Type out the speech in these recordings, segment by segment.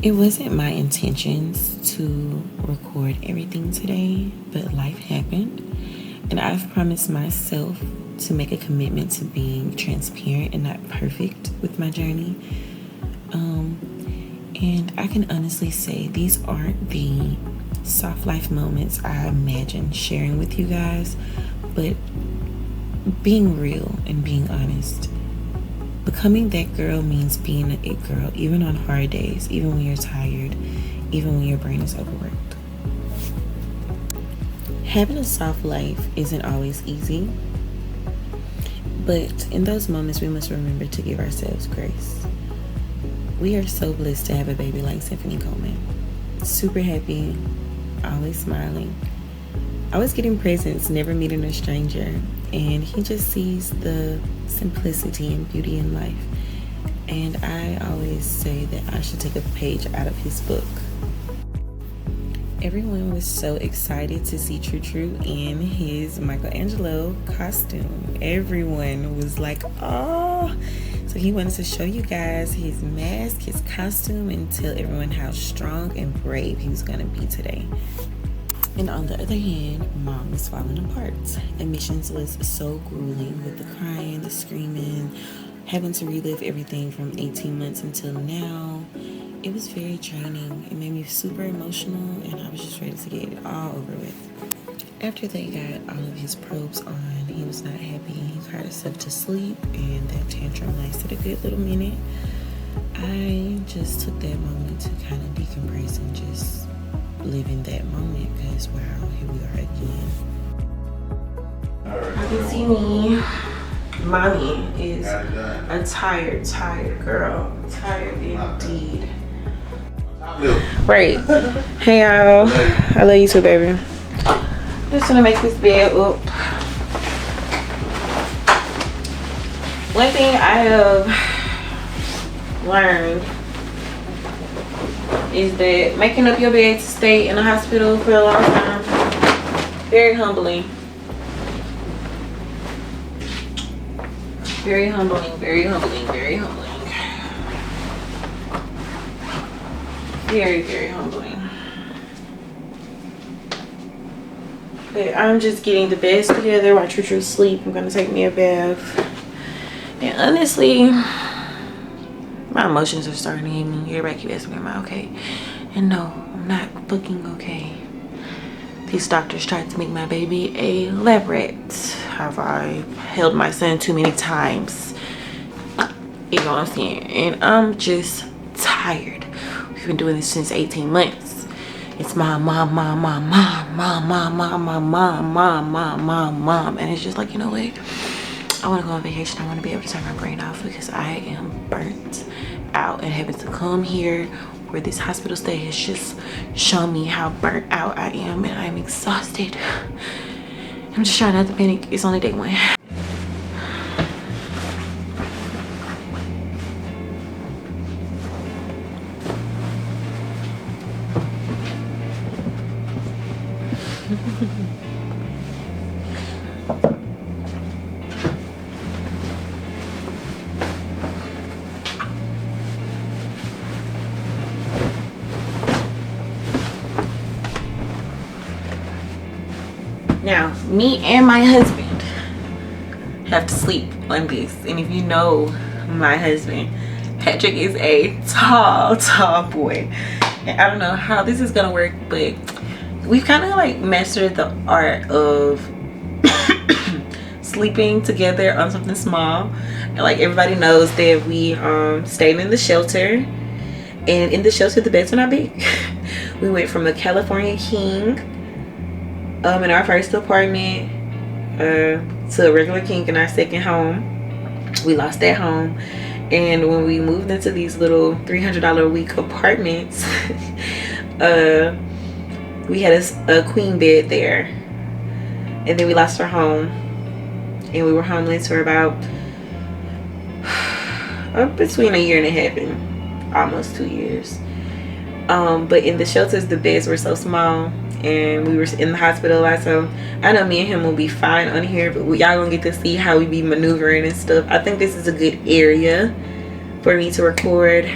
It wasn't my intentions to record everything today, but life happened. And I've promised myself to make a commitment to being transparent and not perfect with my journey. And I can honestly say these aren't the soft life moments I imagined sharing with you guys, but being real and being honest. Becoming that girl means being an it girl, even on hard days, even when you're tired, even when your brain is overworked. Having a soft life isn't always easy, but in those moments we must remember to give ourselves grace. We are so blessed to have a baby like Symphony Coleman. Super happy, always smiling, always getting presents, never meeting a stranger, and he just sees the simplicity and beauty in life. And I always say that I should take a page out of his book. Everyone was so excited to see True in his Michelangelo costume. Everyone was like, oh. So he wanted to show you guys his mask, his costume, and tell everyone how strong and brave he was going to be today. And on the other hand, Mom was falling apart. Admissions was so grueling with the crying, the screaming, having to relive everything from 18 months until now. It was very draining. It made me super emotional, and I was just ready to get it all over with. After they got all of his probes on, he was not happy. He cried himself to sleep, and that tantrum lasted a good little minute. I just took that moment to kind of decompress and just live in that moment, because wow, here we are again. I can see me. Mommy is a tired girl. Tired indeed. Right. Hey y'all. I love you too, baby. Just gonna make this bed up. One thing I have learned is that making up your bed to stay in the hospital for a long time, very humbling. Very humbling, very humbling, very humbling. Very, very humbling. But I'm just getting the beds together while True sleep. I'm gonna take me a bath. And honestly, my emotions are starting to hit me. Everybody keep asking me, am I okay? And no, I'm not fucking okay. These doctors tried to make my baby a lab rat. Have I held my son too many times? You know what I'm saying? And I'm just tired. We've been doing this since 18 months. It's mom. And it's just like, you know what? I want to go on vacation. I want to be able to turn my brain off because I am burnt out, and having to come here where this hospital stay has just shown me how burnt out I am, and I'm exhausted. I'm just trying not to panic. It's only day one. Now, me and my husband have to sleep on this. And if you know my husband, Patrick is a tall boy. And I don't know how this is gonna work, but we've kind of like mastered the art of sleeping together on something small. And like everybody knows that we stayed in the shelter, and in the shelter the beds are not big. We went from a California king in our first apartment to a regular king in our second home. We lost that home, and when we moved into these little $300 a week apartments, we had a queen bed there, and then we lost our home, and we were homeless for about between a year and a half and almost 2 years. But in the shelters the beds were so small, and we were in the hospital a lot, so I know me and him will be fine on here, but y'all gonna get to see how we be maneuvering and stuff. I think this is a good area for me to record.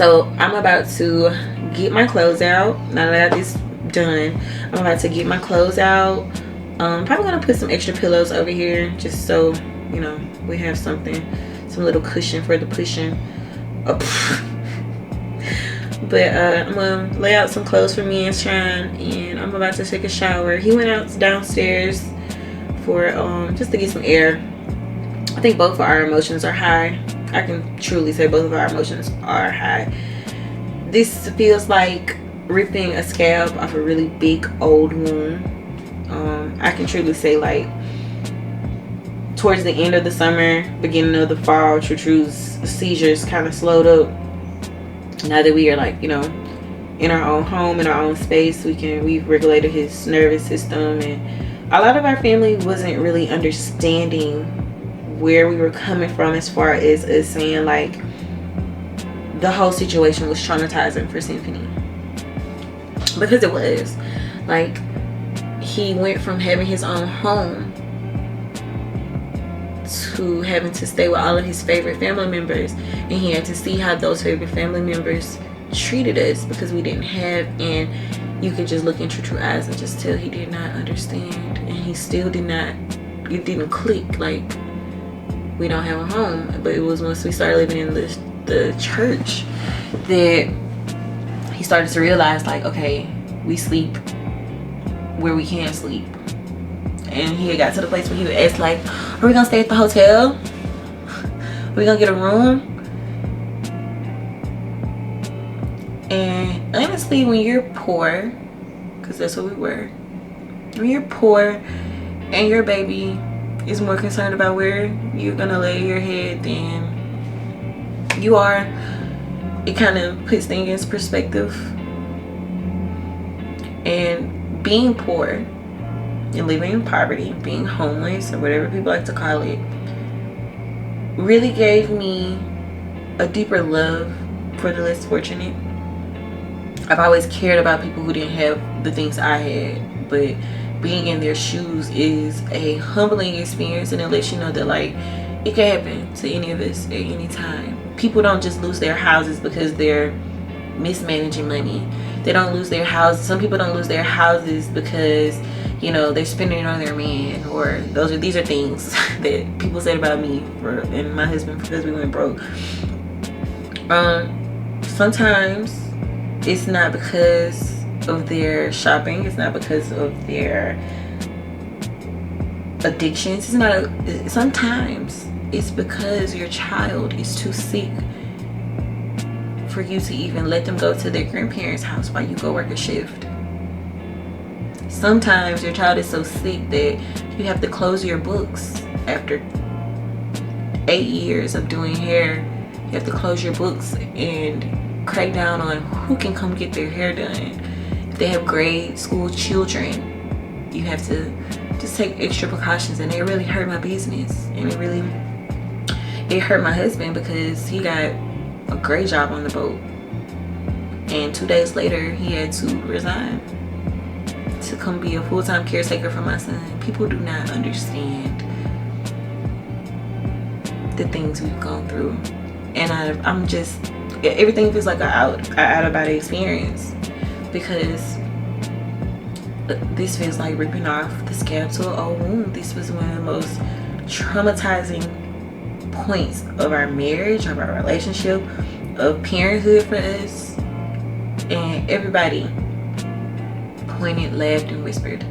So I'm about to get my clothes out. Now that I got this done, I'm about to get my clothes out. Probably gonna put some extra pillows over here just so, you know, we have something, some little cushion for the pushing. But I'm gonna lay out some clothes for me and Sean, and I'm about to take a shower. He went out downstairs for just to get some air. I think both of our emotions are high. I can truly say both of our emotions are high. This feels like ripping a scab off a really big old wound. I can truly say, like, towards the end of the summer, beginning of the fall, True's seizures kind of slowed up. Now that we are, like, you know, in our own home, in our own space, we've regulated his nervous system, and a lot of our family wasn't really understanding where we were coming from as far as us saying, like, the whole situation was traumatizing for Symphony, because it was. Like, he went from having his own home to having to stay with all of his favorite family members, and he had to see how those favorite family members treated us because we didn't have, and you could just look into True eyes and just tell he did not understand, and he still did not, it didn't click. Like, we don't have a home. But it was once we started living in the church that he started to realize, like, okay, we sleep where we can sleep. And he had got to the place where he would ask, like, are we gonna stay at the hotel? Are we gonna get a room? And honestly, when you're poor, because that's what we were, when you're poor and your baby is more concerned about where you're gonna lay your head than you are, it kind of puts things in perspective. And being poor and living in poverty, being homeless, or whatever people like to call it, really gave me a deeper love for the less fortunate. I've always cared about people who didn't have the things I had, but being in their shoes is a humbling experience, and it lets you know that, like, it can happen to any of us at any time. People don't just lose their houses because they're mismanaging money. They don't lose their houses. Some people don't lose their houses because, you know, they're spending it on their man, or these are things that people said about me and my husband because we went broke. Sometimes it's not because of their shopping. It's not because of their addictions. Sometimes it's because your child is too sick for you to even let them go to their grandparents' house while you go work a shift. Sometimes your child is so sick that you have to close your books after 8 years of doing hair. You have to close your books and crack down on who can come get their hair done. If they have grade school children, you have to just take extra precautions, and it really hurt my business, and it hurt my husband because he got a great job on the boat, and 2 days later he had to resign to come be a full-time caretaker for my son. People do not understand the things we've gone through, and I'm just, everything feels like an out-of-body experience, because this feels like ripping off the scab to an old wound. This was one of the most traumatizing points of our marriage, of our relationship, of parenthood for us, and everybody pointed, laughed, and whispered.